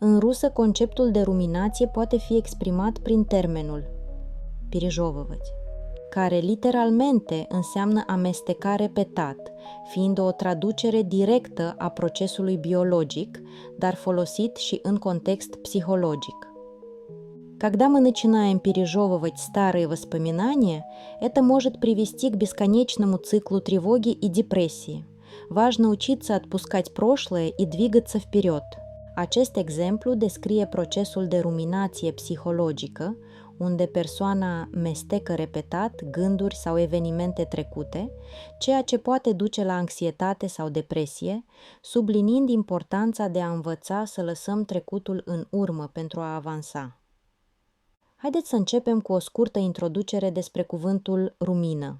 În rusă, conceptul de ruminație poate fi exprimat prin termenul пережевывать, care literalmente înseamnă amesteca repetat, fiind o traducere directă a procesului biologic, dar folosit și în context psihologic. Когда мы начинаем пережевывать старые воспоминания, это может привести к бесконечному циклу тревоги и депрессии. Важно учиться отпускать прошлое и двигаться вперед. Acest exemplu descrie procesul de ruminație psihologică, unde persoana mestecă repetat gânduri sau evenimente trecute, ceea ce poate duce la anxietate sau depresie, subliniind importanța de a învăța să lăsăm trecutul în urmă pentru a avansa. Haideți să începem cu o scurtă introducere despre cuvântul rumină.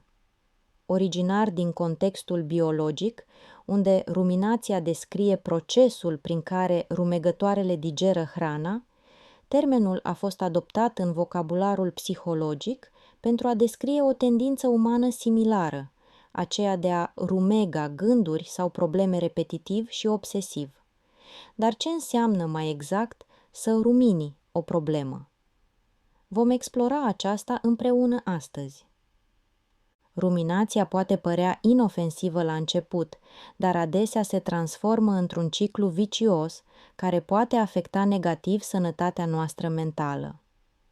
Originar din contextul biologic, unde ruminația descrie procesul prin care rumegătoarele digeră hrana, termenul a fost adoptat în vocabularul psihologic pentru a descrie o tendință umană similară, aceea de a rumega gânduri sau probleme repetitiv și obsesiv. Dar ce înseamnă mai exact să rumini o problemă? Vom explora aceasta împreună astăzi. Ruminația poate părea inofensivă la început, dar adesea se transformă într-un ciclu vicios care poate afecta negativ sănătatea noastră mentală.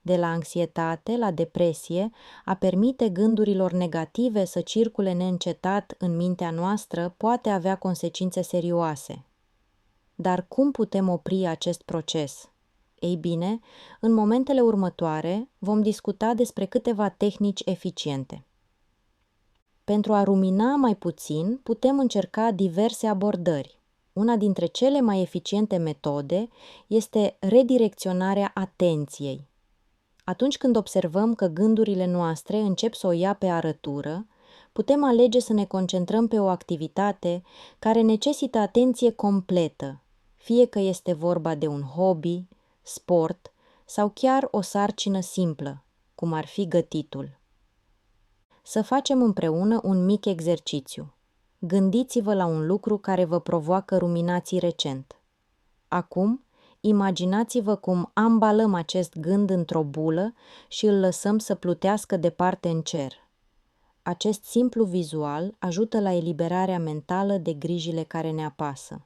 De la anxietate la depresie, a permite gândurilor negative să circule neîncetat în mintea noastră poate avea consecințe serioase. Dar cum putem opri acest proces? Ei bine, în momentele următoare vom discuta despre câteva tehnici eficiente. Pentru a rumina mai puțin, putem încerca diverse abordări. Una dintre cele mai eficiente metode este redirecționarea atenției. Atunci când observăm că gândurile noastre încep să o ia pe arătură, putem alege să ne concentrăm pe o activitate care necesită atenție completă, fie că este vorba de un hobby, sport sau chiar o sarcină simplă, cum ar fi gătitul. Să facem împreună un mic exercițiu. Gândiți-vă la un lucru care vă provoacă ruminații recent. Acum, imaginați-vă cum ambalăm acest gând într-o bulă și îl lăsăm să plutească departe în cer. Acest simplu vizual ajută la eliberarea mentală de grijile care ne apasă.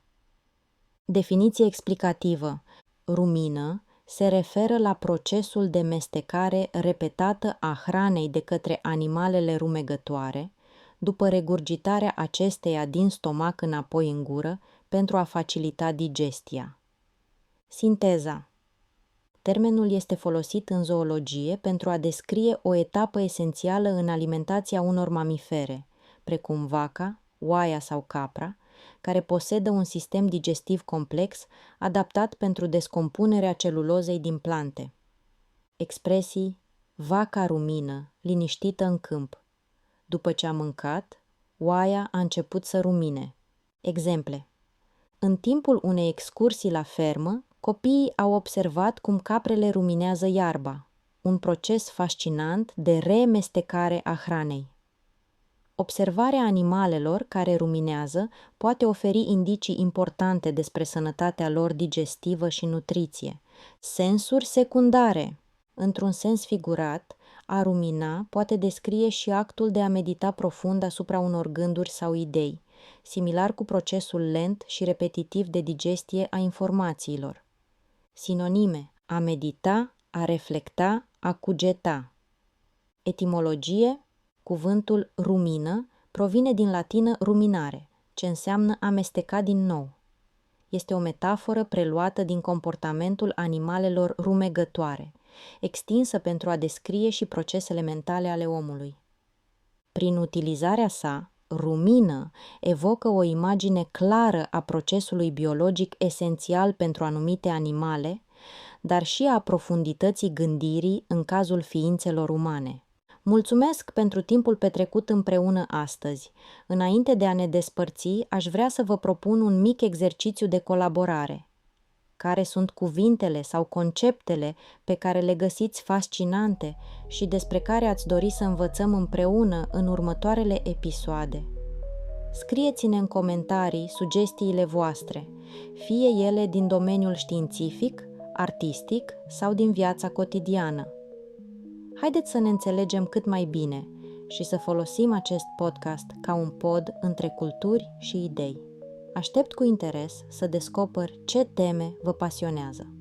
Definiție explicativă. Rumină se referă la procesul de mestecare repetată a hranei de către animalele rumegătoare, după regurgitarea acesteia din stomac înapoi în gură pentru a facilita digestia. Sinteza. Termenul este folosit în zoologie pentru a descrie o etapă esențială în alimentația unor mamifere, precum vaca, oaia sau capra, care posedă un sistem digestiv complex adaptat pentru descompunerea celulozei din plante. Expresii: vaca rumină, liniștită în câmp. După ce a mâncat, oaia a început să rumine. Exemple: în timpul unei excursii la fermă, copiii au observat cum caprele ruminează iarba, un proces fascinant de remestecare a hranei. Observarea animalelor care ruminează poate oferi indicii importante despre sănătatea lor digestivă și nutriție. Sensuri secundare. Într-un sens figurat, a rumina poate descrie și actul de a medita profund asupra unor gânduri sau idei, similar cu procesul lent și repetitiv de digestie a informațiilor. Sinonime: a medita, a reflecta, a cugeta. Etimologie: cuvântul rumină provine din latină ruminare, ce înseamnă amesteca din nou. Este o metaforă preluată din comportamentul animalelor rumegătoare, extinsă pentru a descrie și procesele mentale ale omului. Prin utilizarea sa, rumină evocă o imagine clară a procesului biologic esențial pentru anumite animale, dar și a profundității gândirii în cazul ființelor umane. Mulțumesc pentru timpul petrecut împreună astăzi. Înainte de a ne despărți, aș vrea să vă propun un mic exercițiu de colaborare. Care sunt cuvintele sau conceptele pe care le găsiți fascinante și despre care ați dori să învățăm împreună în următoarele episoade? Scrieți-ne în comentarii sugestiile voastre, fie ele din domeniul științific, artistic sau din viața cotidiană. Haideți să ne înțelegem cât mai bine și să folosim acest podcast ca un pod între culturi și idei. Aștept cu interes să descoper ce teme vă pasionează.